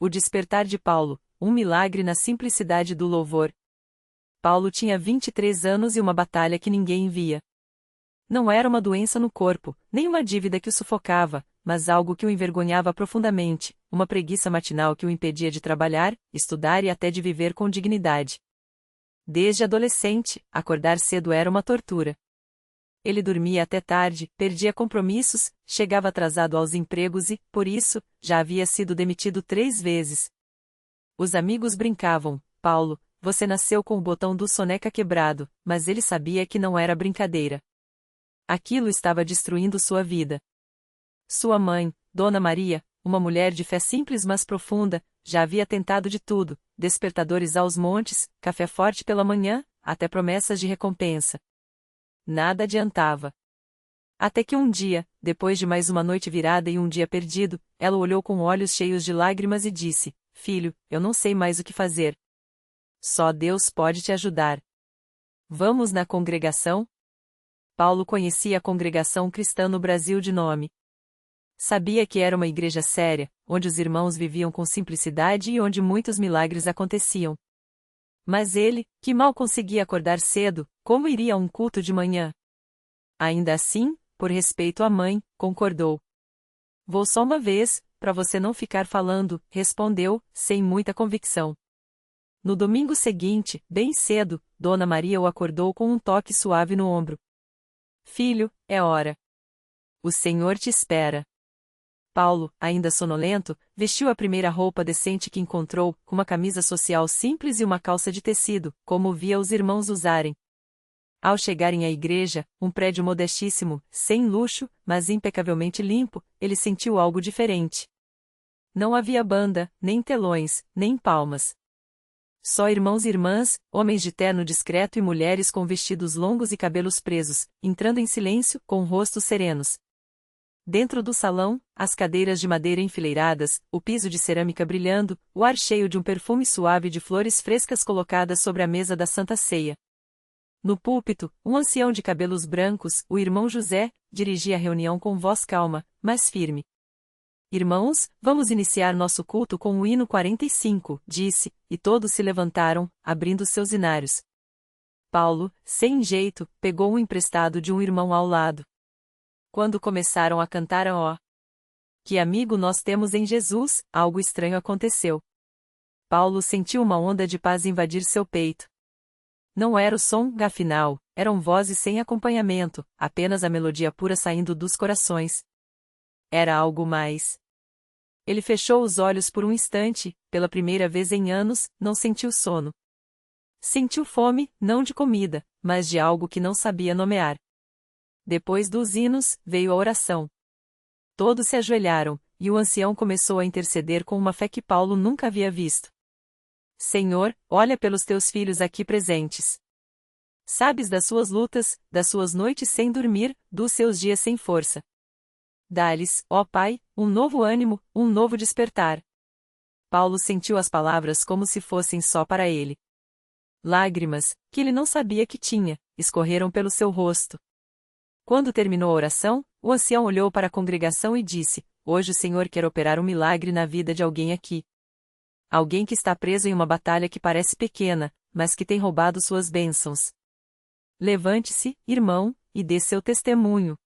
O despertar de Paulo, um milagre na simplicidade do louvor. Paulo tinha 23 anos e uma batalha que ninguém via. Não era uma doença no corpo, nem uma dívida que o sufocava, mas algo que o envergonhava profundamente, uma preguiça matinal que o impedia de trabalhar, estudar e até de viver com dignidade. Desde adolescente, acordar cedo era uma tortura. Ele dormia até tarde, perdia compromissos, chegava atrasado aos empregos e, por isso, já havia sido demitido 3 vezes. Os amigos brincavam: Paulo, você nasceu com o botão do soneca quebrado, mas ele sabia que não era brincadeira. Aquilo estava destruindo sua vida. Sua mãe, Dona Maria, uma mulher de fé simples mas profunda, já havia tentado de tudo: despertadores aos montes, café forte pela manhã, até promessas de recompensa. Nada adiantava. Até que um dia, depois de mais uma noite virada e um dia perdido, ela o olhou com olhos cheios de lágrimas e disse: Filho, eu não sei mais o que fazer. Só Deus pode te ajudar. Vamos na congregação? Paulo conhecia a congregação cristã no Brasil de nome. Sabia que era uma igreja séria, onde os irmãos viviam com simplicidade e onde muitos milagres aconteciam. Mas ele, que mal conseguia acordar cedo, como iria a um culto de manhã? Ainda assim, por respeito à mãe, concordou. Vou só uma vez, para você não ficar falando, respondeu, sem muita convicção. No domingo seguinte, bem cedo, Dona Maria o acordou com um toque suave no ombro. Filho, é hora. O Senhor te espera. Paulo, ainda sonolento, vestiu a primeira roupa decente que encontrou, com uma camisa social simples e uma calça de tecido, como via os irmãos usarem. Ao chegarem à igreja, um prédio modestíssimo, sem luxo, mas impecavelmente limpo, ele sentiu algo diferente. Não havia banda, nem telões, nem palmas. Só irmãos e irmãs, homens de terno discreto e mulheres com vestidos longos e cabelos presos, entrando em silêncio, com rostos serenos. Dentro do salão, as cadeiras de madeira enfileiradas, o piso de cerâmica brilhando, o ar cheio de um perfume suave de flores frescas colocadas sobre a mesa da Santa Ceia. No púlpito, um ancião de cabelos brancos, o irmão José, dirigia a reunião com voz calma, mas firme. Irmãos, vamos iniciar nosso culto com o hino 45, disse, e todos se levantaram, abrindo seus hinários. Paulo, sem jeito, pegou um emprestado de um irmão ao lado. Quando começaram a cantar ó, que amigo nós temos em Jesus, algo estranho aconteceu. Paulo sentiu uma onda de paz invadir seu peito. Não era o som, afinal, eram vozes sem acompanhamento, apenas a melodia pura saindo dos corações. Era algo mais. Ele fechou os olhos por um instante, pela primeira vez em anos, não sentiu sono. Sentiu fome, não de comida, mas de algo que não sabia nomear. Depois dos hinos, veio a oração. Todos se ajoelharam, e o ancião começou a interceder com uma fé que Paulo nunca havia visto. Senhor, olha pelos teus filhos aqui presentes. Sabes das suas lutas, das suas noites sem dormir, dos seus dias sem força. Dá-lhes, ó Pai, um novo ânimo, um novo despertar. Paulo sentiu as palavras como se fossem só para ele. Lágrimas, que ele não sabia que tinha, escorreram pelo seu rosto. Quando terminou a oração, o ancião olhou para a congregação e disse: Hoje o Senhor quer operar um milagre na vida de alguém aqui. Alguém que está preso em uma batalha que parece pequena, mas que tem roubado suas bênçãos. Levante-se, irmão, e dê seu testemunho.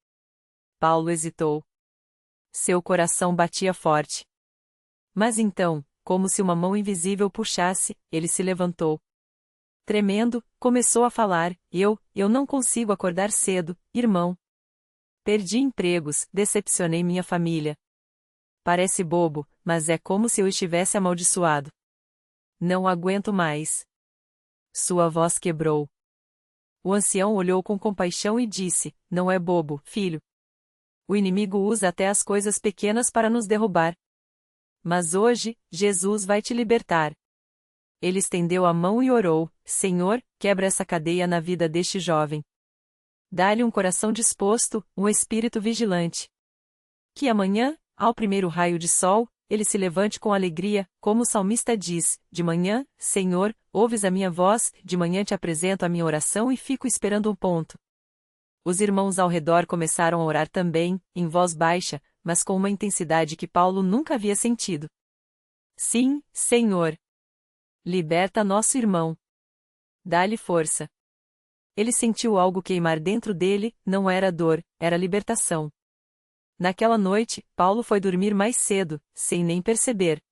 Paulo hesitou. Seu coração batia forte. Mas então, como se uma mão invisível puxasse, ele se levantou. Tremendo, começou a falar: Eu não consigo acordar cedo, irmão. Perdi empregos, decepcionei minha família. Parece bobo, mas é como se eu estivesse amaldiçoado. Não aguento mais. Sua voz quebrou. O ancião olhou com compaixão e disse: Não é bobo, filho. O inimigo usa até as coisas pequenas para nos derrubar. Mas hoje, Jesus vai te libertar. Ele estendeu a mão e orou: Senhor, quebra essa cadeia na vida deste jovem. Dá-lhe um coração disposto, um espírito vigilante. Que amanhã, ao primeiro raio de sol, ele se levante com alegria, como o salmista diz: De manhã, Senhor, ouves a minha voz, de manhã te apresento a minha oração e fico esperando um ponto. Os irmãos ao redor começaram a orar também, em voz baixa, mas com uma intensidade que Paulo nunca havia sentido. Sim, Senhor. Liberta nosso irmão. Dá-lhe força. Ele sentiu algo queimar dentro dele, não era dor, era libertação. Naquela noite, Paulo foi dormir mais cedo, sem nem perceber.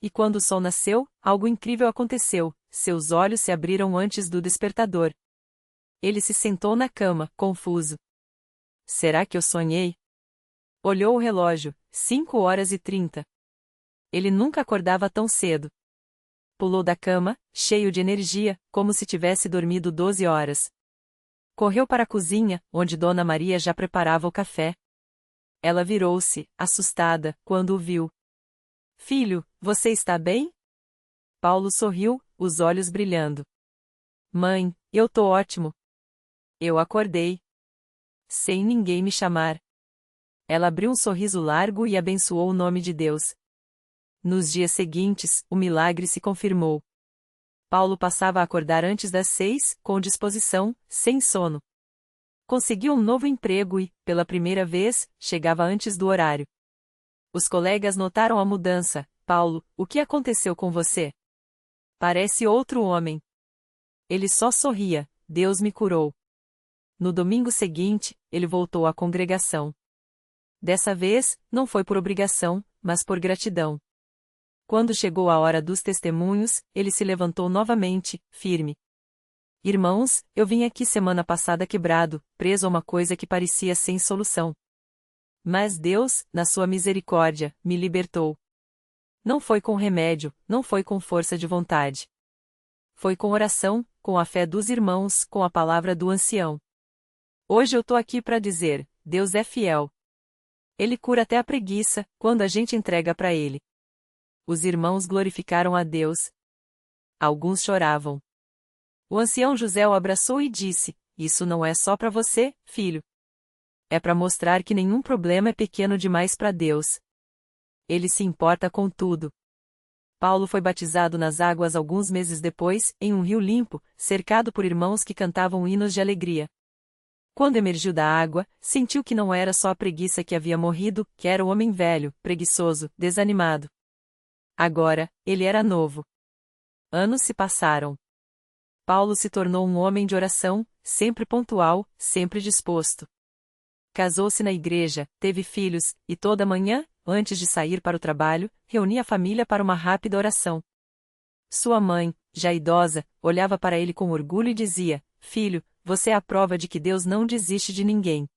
E quando o sol nasceu, algo incrível aconteceu, seus olhos se abriram antes do despertador. Ele se sentou na cama, confuso. Será que eu sonhei? Olhou o relógio, 5h30. Ele nunca acordava tão cedo. Pulou da cama, cheio de energia, como se tivesse dormido 12 horas. Correu para a cozinha, onde Dona Maria já preparava o café. Ela virou-se, assustada, quando o viu. Filho, você está bem? Paulo sorriu, os olhos brilhando. Mãe, eu tô ótimo. Eu acordei. Sem ninguém me chamar. Ela abriu um sorriso largo e abençoou o nome de Deus. Nos dias seguintes, o milagre se confirmou. Paulo passava a acordar antes das 6, com disposição, sem sono. Conseguiu um novo emprego e, pela primeira vez, chegava antes do horário. Os colegas notaram a mudança. Paulo, o que aconteceu com você? Parece outro homem. Ele só sorria. Deus me curou. No domingo seguinte, ele voltou à congregação. Dessa vez, não foi por obrigação, mas por gratidão. Quando chegou a hora dos testemunhos, ele se levantou novamente, firme. Irmãos, eu vim aqui semana passada quebrado, preso a uma coisa que parecia sem solução. Mas Deus, na sua misericórdia, me libertou. Não foi com remédio, não foi com força de vontade. Foi com oração, com a fé dos irmãos, com a palavra do ancião. Hoje eu tô aqui para dizer, Deus é fiel. Ele cura até a preguiça, quando a gente entrega para Ele. Os irmãos glorificaram a Deus. Alguns choravam. O ancião José o abraçou e disse, isso não é só para você, filho. É para mostrar que nenhum problema é pequeno demais para Deus. Ele se importa com tudo. Paulo foi batizado nas águas alguns meses depois, em um rio limpo, cercado por irmãos que cantavam hinos de alegria. Quando emergiu da água, sentiu que não era só a preguiça que havia morrido, que era o homem velho, preguiçoso, desanimado. Agora, ele era novo. Anos se passaram. Paulo se tornou um homem de oração, sempre pontual, sempre disposto. Casou-se na igreja, teve filhos, e toda manhã, antes de sair para o trabalho, reunia a família para uma rápida oração. Sua mãe, já idosa, olhava para ele com orgulho e dizia, filho, você é a prova de que Deus não desiste de ninguém.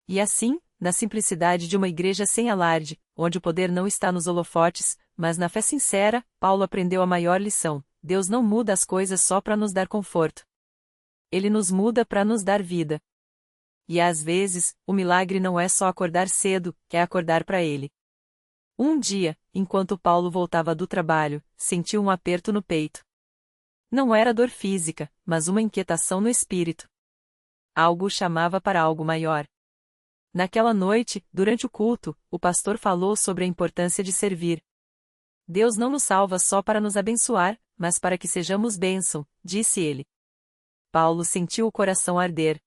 E assim, na simplicidade de uma igreja sem alarde, onde o poder não está nos holofotes, mas na fé sincera, Paulo aprendeu a maior lição: Deus não muda as coisas só para nos dar conforto. Ele nos muda para nos dar vida. E às vezes, o milagre não é só acordar cedo, é acordar para Ele. Um dia, enquanto Paulo voltava do trabalho, sentiu um aperto no peito. Não era dor física, mas uma inquietação no espírito. Algo o chamava para algo maior. Naquela noite, durante o culto, o pastor falou sobre a importância de servir. Deus não nos salva só para nos abençoar, mas para que sejamos bênção, disse ele. Paulo sentiu o coração arder.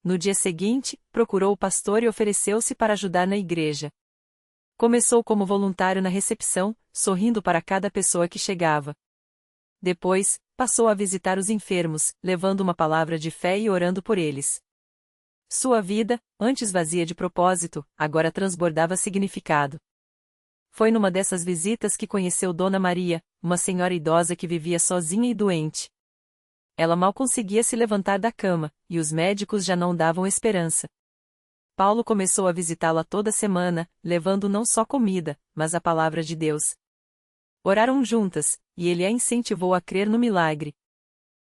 No dia seguinte, procurou o pastor e ofereceu-se para ajudar na igreja. Começou como voluntário na recepção, sorrindo para cada pessoa que chegava. Depois, passou a visitar os enfermos, levando uma palavra de fé e orando por eles. Sua vida, antes vazia de propósito, agora transbordava significado. Foi numa dessas visitas que conheceu Dona Maria, uma senhora idosa que vivia sozinha e doente. Ela mal conseguia se levantar da cama, e os médicos já não davam esperança. Paulo começou a visitá-la toda semana, levando não só comida, mas a palavra de Deus. Oraram juntas, e ele a incentivou a crer no milagre.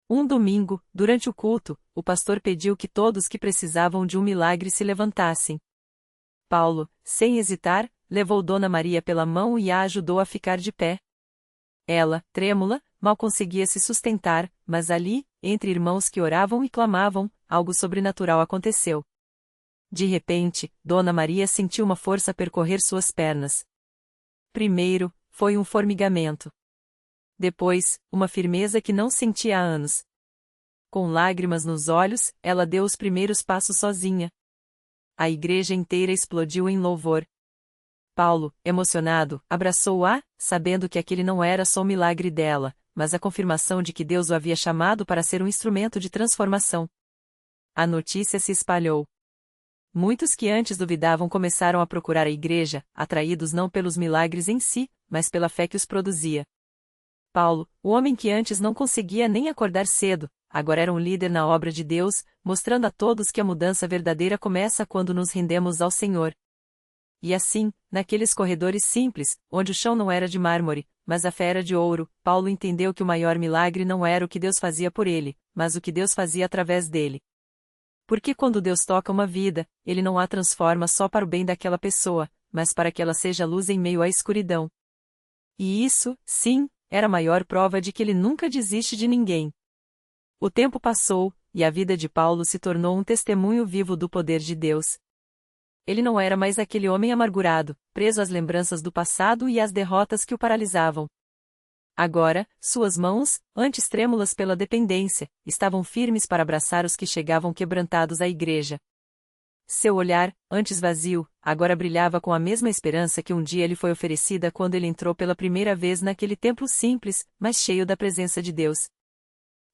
Um domingo, durante o culto, o pastor pediu que todos que precisavam de um milagre se levantassem. Paulo, sem hesitar, levou Dona Maria pela mão e a ajudou a ficar de pé. Ela, trêmula, mal conseguia se sustentar, mas ali, entre irmãos que oravam e clamavam, algo sobrenatural aconteceu. De repente, Dona Maria sentiu uma força percorrer suas pernas. Primeiro, foi um formigamento. Depois, uma firmeza que não sentia há anos. Com lágrimas nos olhos, ela deu os primeiros passos sozinha. A igreja inteira explodiu em louvor. Paulo, emocionado, abraçou-a, sabendo que aquele não era só o milagre dela, mas a confirmação de que Deus o havia chamado para ser um instrumento de transformação. A notícia se espalhou. Muitos que antes duvidavam começaram a procurar a igreja, atraídos não pelos milagres em si, mas pela fé que os produzia. Paulo, o homem que antes não conseguia nem acordar cedo, agora era um líder na obra de Deus, mostrando a todos que a mudança verdadeira começa quando nos rendemos ao Senhor. E assim, naqueles corredores simples, onde o chão não era de mármore, mas a fé era de ouro, Paulo entendeu que o maior milagre não era o que Deus fazia por ele, mas o que Deus fazia através dele. Porque quando Deus toca uma vida, Ele não a transforma só para o bem daquela pessoa, mas para que ela seja luz em meio à escuridão. E isso, sim, era a maior prova de que Ele nunca desiste de ninguém. O tempo passou, e a vida de Paulo se tornou um testemunho vivo do poder de Deus. Ele não era mais aquele homem amargurado, preso às lembranças do passado e às derrotas que o paralisavam. Agora, suas mãos, antes trêmulas pela dependência, estavam firmes para abraçar os que chegavam quebrantados à igreja. Seu olhar, antes vazio, agora brilhava com a mesma esperança que um dia lhe foi oferecida quando ele entrou pela primeira vez naquele templo simples, mas cheio da presença de Deus.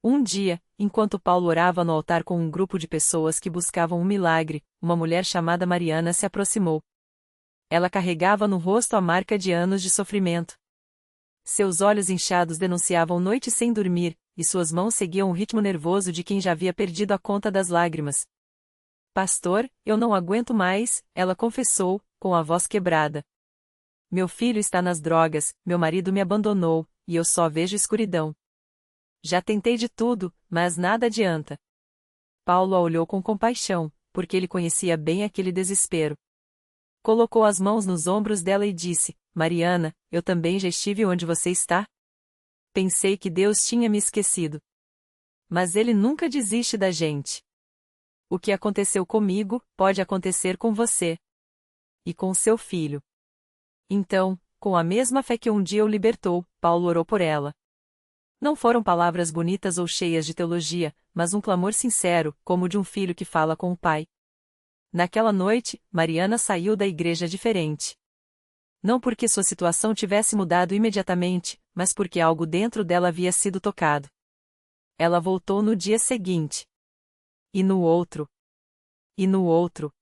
Um dia, enquanto Paulo orava no altar com um grupo de pessoas que buscavam um milagre, uma mulher chamada Mariana se aproximou. Ela carregava no rosto a marca de anos de sofrimento. Seus olhos inchados denunciavam noites sem dormir, e suas mãos seguiam o ritmo nervoso de quem já havia perdido a conta das lágrimas. Pastor, eu não aguento mais, ela confessou, com a voz quebrada. Meu filho está nas drogas, meu marido me abandonou, e eu só vejo escuridão. Já tentei de tudo, mas nada adianta. Paulo a olhou com compaixão, porque ele conhecia bem aquele desespero. Colocou as mãos nos ombros dela e disse: Mariana, eu também já estive onde você está. Pensei que Deus tinha me esquecido. Mas Ele nunca desiste da gente. O que aconteceu comigo, pode acontecer com você. E com seu filho. Então, com a mesma fé que um dia o libertou, Paulo orou por ela. Não foram palavras bonitas ou cheias de teologia, mas um clamor sincero, como de um filho que fala com o pai. Naquela noite, Mariana saiu da igreja diferente. Não porque sua situação tivesse mudado imediatamente, mas porque algo dentro dela havia sido tocado. Ela voltou no dia seguinte. E no outro. E no outro.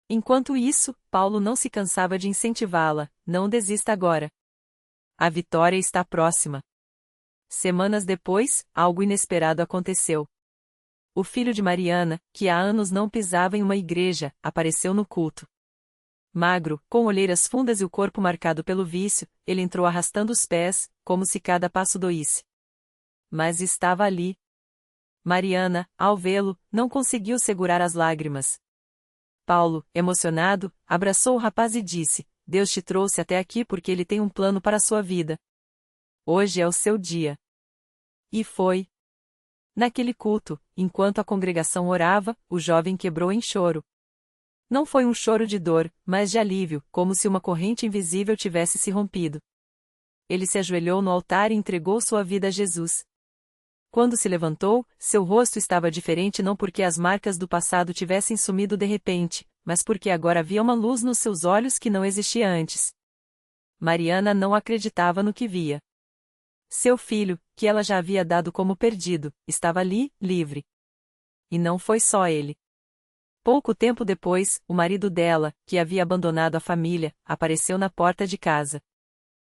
Enquanto isso, Paulo não se cansava de incentivá-la: não desista agora. A vitória está próxima. Semanas depois, algo inesperado aconteceu. O filho de Mariana, que há anos não pisava em uma igreja, apareceu no culto. Magro, com olheiras fundas e o corpo marcado pelo vício, ele entrou arrastando os pés, como se cada passo doísse. Mas estava ali. Mariana, ao vê-lo, não conseguiu segurar as lágrimas. Paulo, emocionado, abraçou o rapaz e disse: Deus te trouxe até aqui porque Ele tem um plano para a sua vida. Hoje é o seu dia. E foi. Naquele culto, enquanto a congregação orava, o jovem quebrou em choro. Não foi um choro de dor, mas de alívio, como se uma corrente invisível tivesse se rompido. Ele se ajoelhou no altar e entregou sua vida a Jesus. Quando se levantou, seu rosto estava diferente não porque as marcas do passado tivessem sumido de repente, mas porque agora havia uma luz nos seus olhos que não existia antes. Mariana não acreditava no que via. Seu filho, que ela já havia dado como perdido, estava ali, livre. E não foi só ele. Pouco tempo depois, o marido dela, que havia abandonado a família, apareceu na porta de casa.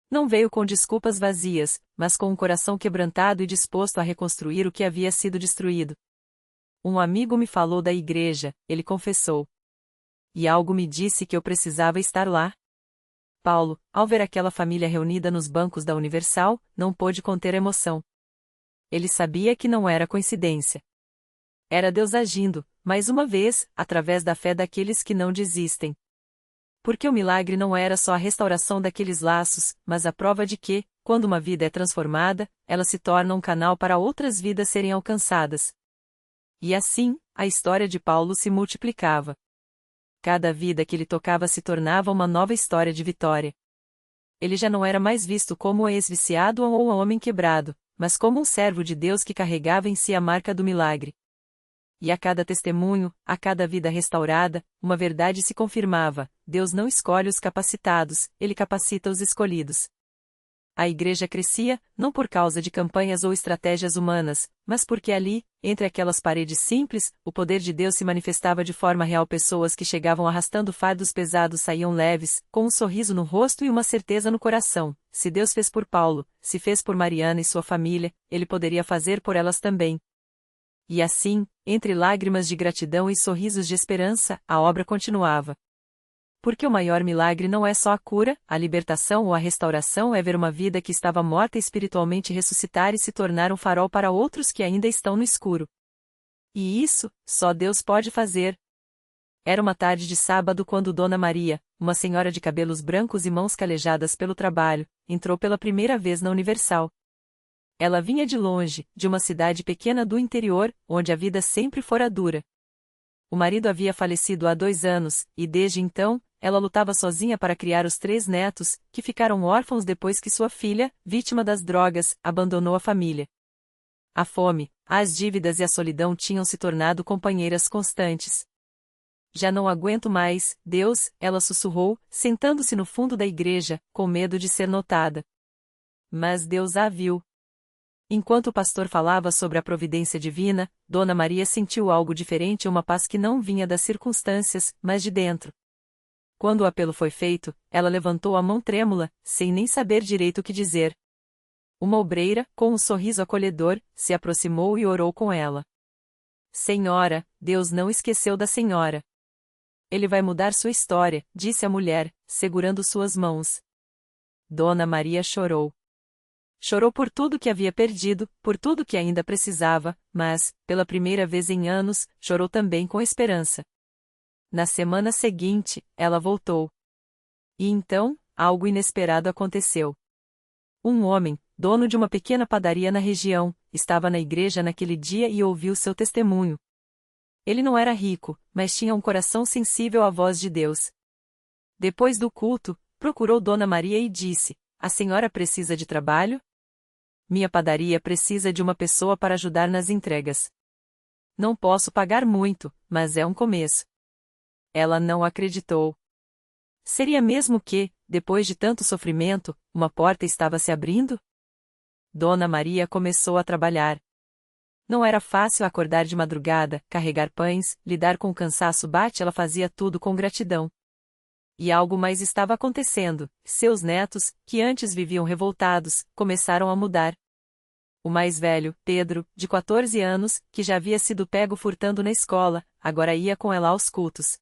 Não veio com desculpas vazias, mas com um coração quebrantado e disposto a reconstruir o que havia sido destruído. Um amigo me falou da igreja, ele confessou. E algo me disse que eu precisava estar lá. Paulo, ao ver aquela família reunida nos bancos da Universal, não pôde conter a emoção. Ele sabia que não era coincidência. Era Deus agindo, mais uma vez, através da fé daqueles que não desistem. Porque o milagre não era só a restauração daqueles laços, mas a prova de que, quando uma vida é transformada, ela se torna um canal para outras vidas serem alcançadas. E assim, a história de Paulo se multiplicava. Cada vida que ele tocava se tornava uma nova história de vitória. Ele já não era mais visto como um ex-viciado ou um homem quebrado, mas como um servo de Deus que carregava em si a marca do milagre. E a cada testemunho, a cada vida restaurada, uma verdade se confirmava: Deus não escolhe os capacitados, Ele capacita os escolhidos. A igreja crescia, não por causa de campanhas ou estratégias humanas, mas porque ali, entre aquelas paredes simples, o poder de Deus se manifestava de forma real. Pessoas que chegavam arrastando fardos pesados saíam leves, com um sorriso no rosto e uma certeza no coração: se Deus fez por Paulo, se fez por Mariana e sua família, Ele poderia fazer por elas também. E assim, entre lágrimas de gratidão e sorrisos de esperança, a obra continuava. Porque o maior milagre não é só a cura, a libertação ou a restauração, é ver uma vida que estava morta espiritualmente ressuscitar e se tornar um farol para outros que ainda estão no escuro. E isso, só Deus pode fazer. Era uma tarde de sábado quando Dona Maria, uma senhora de cabelos brancos e mãos calejadas pelo trabalho, entrou pela primeira vez na Universal. Ela vinha de longe, de uma cidade pequena do interior, onde a vida sempre fora dura. O marido havia falecido há 2 anos, e desde então, ela lutava sozinha para criar os 3 netos, que ficaram órfãos depois que sua filha, vítima das drogas, abandonou a família. A fome, as dívidas e a solidão tinham se tornado companheiras constantes. Já não aguento mais, Deus, ela sussurrou, sentando-se no fundo da igreja, com medo de ser notada. Mas Deus a viu. Enquanto o pastor falava sobre a providência divina, Dona Maria sentiu algo diferente, uma paz que não vinha das circunstâncias, mas de dentro. Quando o apelo foi feito, ela levantou a mão trêmula, sem nem saber direito o que dizer. Uma obreira, com um sorriso acolhedor, se aproximou e orou com ela. Senhora, Deus não esqueceu da senhora. Ele vai mudar sua história, disse a mulher, segurando suas mãos. Dona Maria chorou. Chorou por tudo que havia perdido, por tudo que ainda precisava, mas, pela primeira vez em anos, chorou também com esperança. Na semana seguinte, ela voltou. E então, algo inesperado aconteceu. Um homem, dono de uma pequena padaria na região, estava na igreja naquele dia e ouviu seu testemunho. Ele não era rico, mas tinha um coração sensível à voz de Deus. Depois do culto, procurou Dona Maria e disse: A senhora precisa de trabalho? Minha padaria precisa de uma pessoa para ajudar nas entregas. Não posso pagar muito, mas é um começo. Ela não acreditou. Seria mesmo que, depois de tanto sofrimento, uma porta estava se abrindo? Dona Maria começou a trabalhar. Não era fácil acordar de madrugada, carregar pães, lidar com o cansaço. Ela fazia tudo com gratidão. E algo mais estava acontecendo: seus netos, que antes viviam revoltados, começaram a mudar. O mais velho, Pedro, de 14 anos, que já havia sido pego furtando na escola, agora ia com ela aos cultos.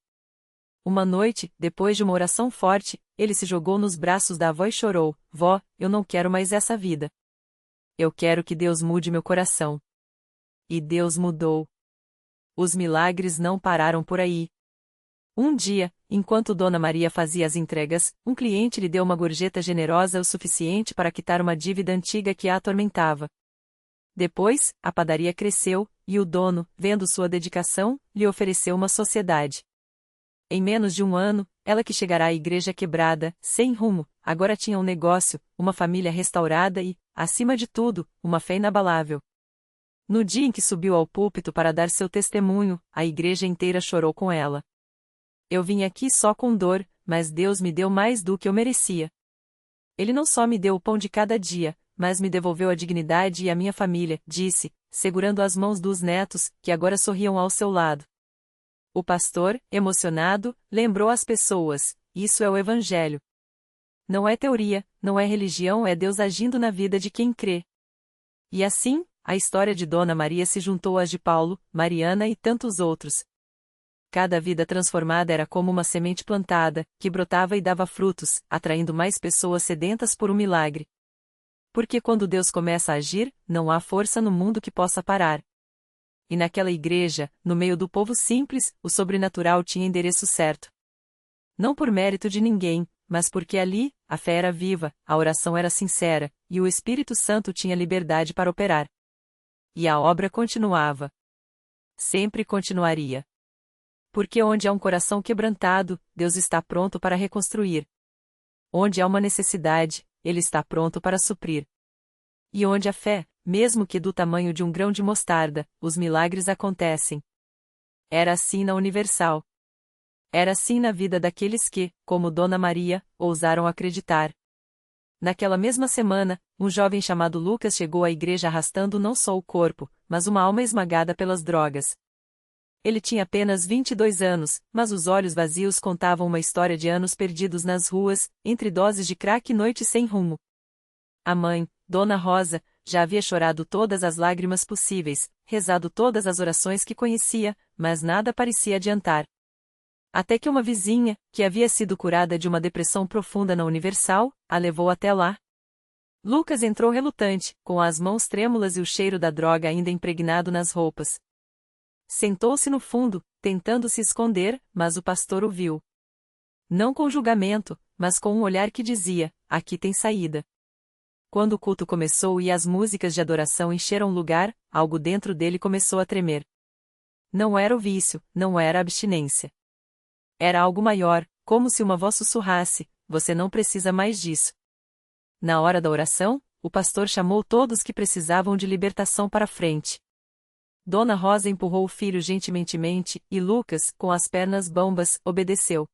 Uma noite, depois de uma oração forte, ele se jogou nos braços da avó e chorou: Vó, eu não quero mais essa vida. Eu quero que Deus mude meu coração. E Deus mudou. Os milagres não pararam por aí. Um dia, enquanto Dona Maria fazia as entregas, um cliente lhe deu uma gorjeta generosa o suficiente para quitar uma dívida antiga que a atormentava. Depois, a padaria cresceu, e o dono, vendo sua dedicação, lhe ofereceu uma sociedade. Em menos de 1 ano, ela que chegara à igreja quebrada, sem rumo, agora tinha um negócio, uma família restaurada e, acima de tudo, uma fé inabalável. No dia em que subiu ao púlpito para dar seu testemunho, a igreja inteira chorou com ela. Eu vim aqui só com dor, mas Deus me deu mais do que eu merecia. Ele não só me deu o pão de cada dia, mas me devolveu a dignidade e a minha família, disse, segurando as mãos dos netos, que agora sorriam ao seu lado. O pastor, emocionado, lembrou às pessoas: isso é o Evangelho. Não é teoria, não é religião, é Deus agindo na vida de quem crê. E assim, a história de Dona Maria se juntou às de Paulo, Mariana e tantos outros. Cada vida transformada era como uma semente plantada, que brotava e dava frutos, atraindo mais pessoas sedentas por um milagre. Porque quando Deus começa a agir, não há força no mundo que possa parar. E naquela igreja, no meio do povo simples, o sobrenatural tinha endereço certo. Não por mérito de ninguém, mas porque ali, a fé era viva, a oração era sincera, e o Espírito Santo tinha liberdade para operar. E a obra continuava. Sempre continuaria. Porque onde há um coração quebrantado, Deus está pronto para reconstruir. Onde há uma necessidade, Ele está pronto para suprir. E onde há fé, mesmo que do tamanho de um grão de mostarda, os milagres acontecem. Era assim na Universal. Era assim na vida daqueles que, como Dona Maria, ousaram acreditar. Naquela mesma semana, um jovem chamado Lucas chegou à igreja arrastando não só o corpo, mas uma alma esmagada pelas drogas. Ele tinha apenas 22 anos, mas os olhos vazios contavam uma história de anos perdidos nas ruas, entre doses de crack e noites sem rumo. A mãe, Dona Rosa, já havia chorado todas as lágrimas possíveis, rezado todas as orações que conhecia, mas nada parecia adiantar. Até que uma vizinha, que havia sido curada de uma depressão profunda na Universal, a levou até lá. Lucas entrou relutante, com as mãos trêmulas e o cheiro da droga ainda impregnado nas roupas. Sentou-se no fundo, tentando se esconder, mas o pastor o viu. Não com julgamento, mas com um olhar que dizia: aqui tem saída. Quando o culto começou e as músicas de adoração encheram o lugar, algo dentro dele começou a tremer. Não era o vício, não era a abstinência. Era algo maior, como se uma voz sussurrasse: você não precisa mais disso. Na hora da oração, o pastor chamou todos que precisavam de libertação para a frente. Dona Rosa empurrou o filho gentilmente e Lucas, com as pernas bambas, obedeceu.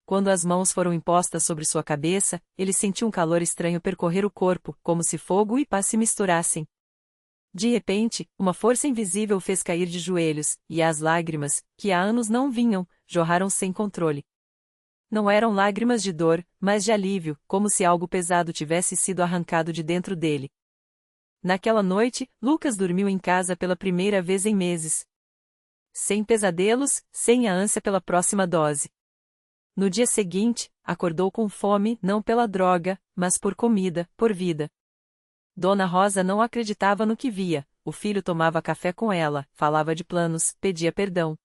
Quando as mãos foram impostas sobre sua cabeça, ele sentiu um calor estranho percorrer o corpo, como se fogo e paz se misturassem. De repente, uma força invisível o fez cair de joelhos, e as lágrimas, que há anos não vinham, jorraram sem controle. Não eram lágrimas de dor, mas de alívio, como se algo pesado tivesse sido arrancado de dentro dele. Naquela noite, Lucas dormiu em casa pela primeira vez em meses. Sem pesadelos, sem a ânsia pela próxima dose. No dia seguinte, acordou com fome não pela droga, mas por comida, por vida. Dona Rosa não acreditava no que via, o filho tomava café com ela, falava de planos, pedia perdão.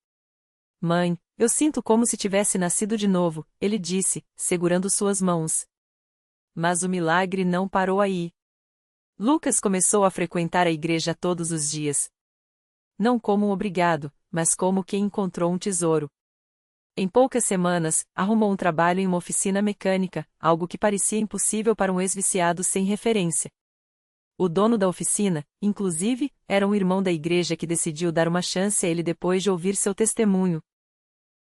Mãe, eu sinto como se tivesse nascido de novo, ele disse, segurando suas mãos. Mas o milagre não parou aí. Lucas começou a frequentar a igreja todos os dias. Não como um obrigado, mas como quem encontrou um tesouro. Em poucas semanas, arrumou um trabalho em uma oficina mecânica, algo que parecia impossível para um ex-viciado sem referência. O dono da oficina, inclusive, era um irmão da igreja que decidiu dar uma chance a ele depois de ouvir seu testemunho.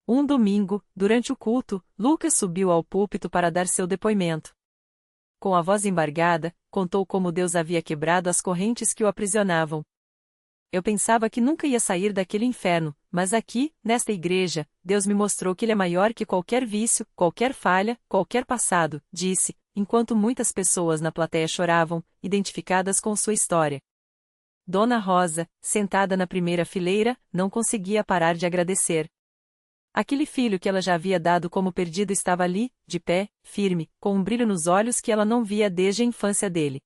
Um domingo, durante o culto, Lucas subiu ao púlpito para dar seu depoimento. Com a voz embargada, contou como Deus havia quebrado as correntes que o aprisionavam. Eu pensava que nunca ia sair daquele inferno, mas aqui, nesta igreja, Deus me mostrou que Ele é maior que qualquer vício, qualquer falha, qualquer passado, disse, enquanto muitas pessoas na plateia choravam, identificadas com sua história. Dona Rosa, sentada na primeira fileira, não conseguia parar de agradecer. Aquele filho que ela já havia dado como perdido estava ali, de pé, firme, com um brilho nos olhos que ela não via desde a infância dele.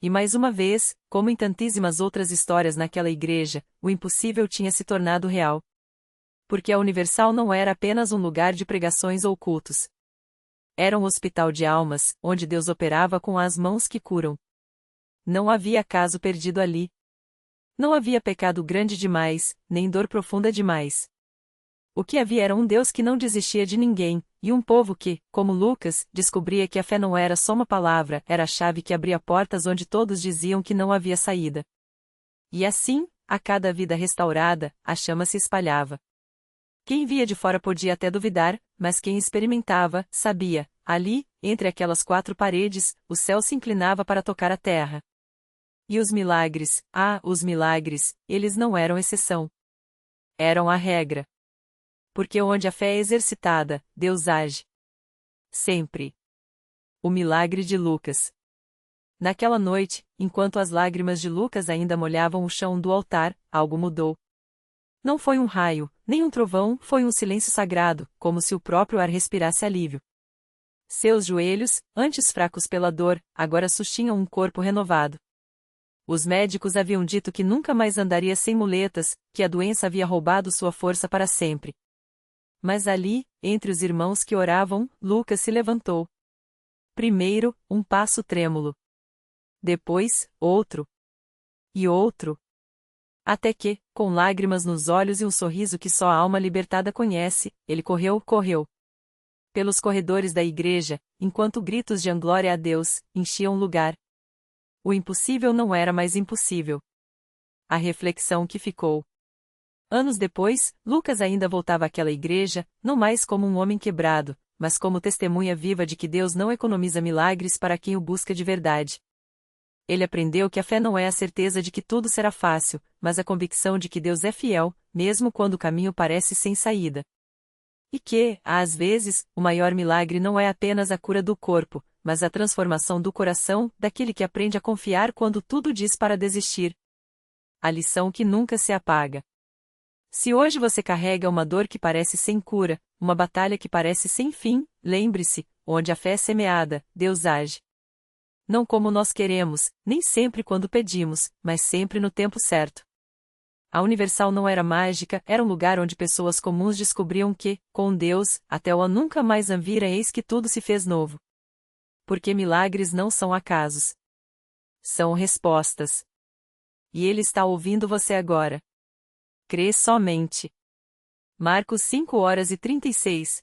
E mais uma vez, como em tantíssimas outras histórias naquela igreja, o impossível tinha se tornado real. Porque a Universal não era apenas um lugar de pregações ou cultos. Era um hospital de almas, onde Deus operava com as mãos que curam. Não havia caso perdido ali. Não havia pecado grande demais, nem dor profunda demais. O que havia era um Deus que não desistia de ninguém, e um povo que, como Lucas, descobria que a fé não era só uma palavra, era a chave que abria portas onde todos diziam que não havia saída. E assim, a cada vida restaurada, a chama se espalhava. Quem via de fora podia até duvidar, mas quem experimentava, sabia, ali, entre aquelas quatro paredes, o céu se inclinava para tocar a terra. E os milagres, os milagres, eles não eram exceção. Eram a regra. Porque onde a fé é exercitada, Deus age. Sempre. O milagre de Lucas. Naquela noite, enquanto as lágrimas de Lucas ainda molhavam o chão do altar, algo mudou. Não foi um raio, nem um trovão, foi um silêncio sagrado, como se o próprio ar respirasse alívio. Seus joelhos, antes fracos pela dor, agora sustinham um corpo renovado. Os médicos haviam dito que nunca mais andaria sem muletas, que a doença havia roubado sua força para sempre. Mas ali, entre os irmãos que oravam, Lucas se levantou. Primeiro, um passo trêmulo. Depois, outro. E outro. Até que, com lágrimas nos olhos e um sorriso que só a alma libertada conhece, ele correu. Pelos corredores da igreja, enquanto gritos de glória a Deus enchiam o lugar. O impossível não era mais impossível. A reflexão que ficou. Anos depois, Lucas ainda voltava àquela igreja, não mais como um homem quebrado, mas como testemunha viva de que Deus não economiza milagres para quem o busca de verdade. Ele aprendeu que a fé não é a certeza de que tudo será fácil, mas a convicção de que Deus é fiel, mesmo quando o caminho parece sem saída. E que, às vezes, o maior milagre não é apenas a cura do corpo, mas a transformação do coração, daquele que aprende a confiar quando tudo diz para desistir. A lição que nunca se apaga. Se hoje você carrega uma dor que parece sem cura, uma batalha que parece sem fim, lembre-se, onde a fé é semeada, Deus age. Não como nós queremos, nem sempre quando pedimos, mas sempre no tempo certo. A Universal não era mágica, era um lugar onde pessoas comuns descobriam que, com Deus, até o nunca mais vira eis que tudo se fez novo. Porque milagres não são acasos. São respostas. E Ele está ouvindo você agora. Crê somente. Marcos 5:36